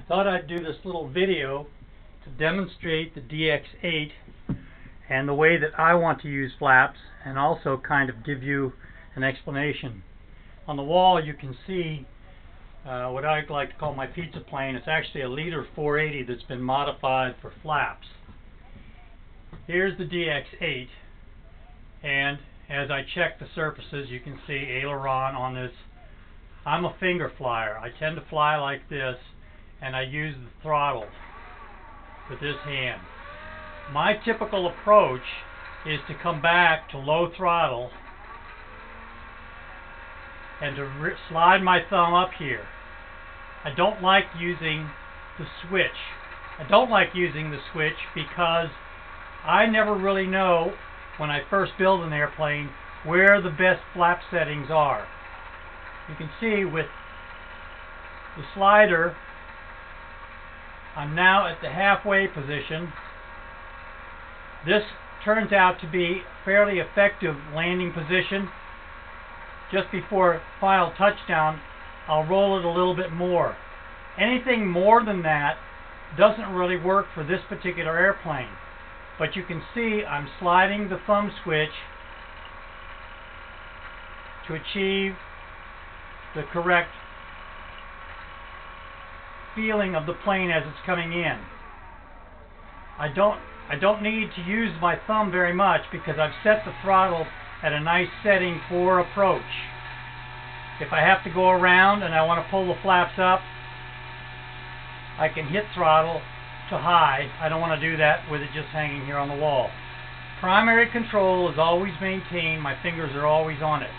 Thought I'd do this little video to demonstrate the DX8 and the way that I want to use flaps, and also kind of give you an explanation. On the wall you can see what I like to call my pizza plane. It's actually a liter 480 that's been modified for flaps. Here's the DX8, and as I check the surfaces you can see aileron on this. I'm a finger flyer. I tend to fly like this, and I use the throttle with this hand. My typical approach is to come back to low throttle and to slide my thumb up here. I don't like using the switch. I don't like using the switch because I never really know, when I first build an airplane, where the best flap settings are. You can see with the slider, I'm now at the halfway position. This turns out to be a fairly effective landing position. Just before final touchdown, I'll roll it a little bit more. Anything more than that doesn't really work for this particular airplane. But you can see I'm sliding the thumb switch to achieve the correct feeling of the plane as it's coming in. I don't need to use my thumb very much because I've set the throttle at a nice setting for approach. If I have to go around and I want to pull the flaps up, I can hit throttle to high. I don't want to do that with it just hanging here on the wall. Primary control is always maintained. My fingers are always on it.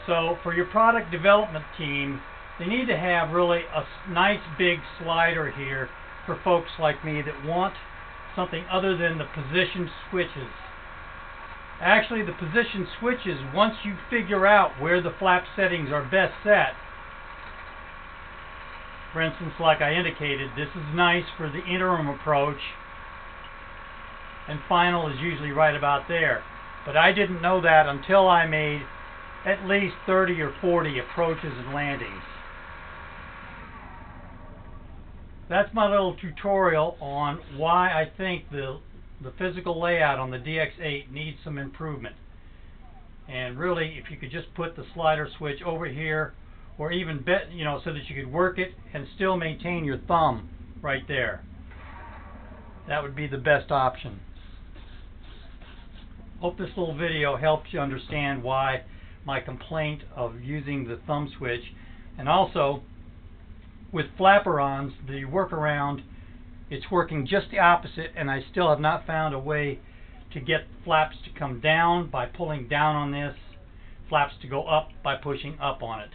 So for your product development team, they need to have really a nice big slider here for folks like me that want something other than the position switches. Actually, the position switches, once you figure out where the flap settings are best set, for instance, like I indicated, this is nice for the interim approach, and final is usually right about there. But I didn't know that until I made at least 30 or 40 approaches and landings. That's my little tutorial on why I think the physical layout on the DX8 needs some improvement. And really, if you could just put the slider switch over here, or even so that you could work it and still maintain your thumb right there, that would be the best option. Hope this little video helps you understand why my complaint of using the thumb switch. And also, with flaperons, the workaround, it's working just the opposite, and I still have not found a way to get flaps to come down by pulling down on this, flaps to go up by pushing up on it.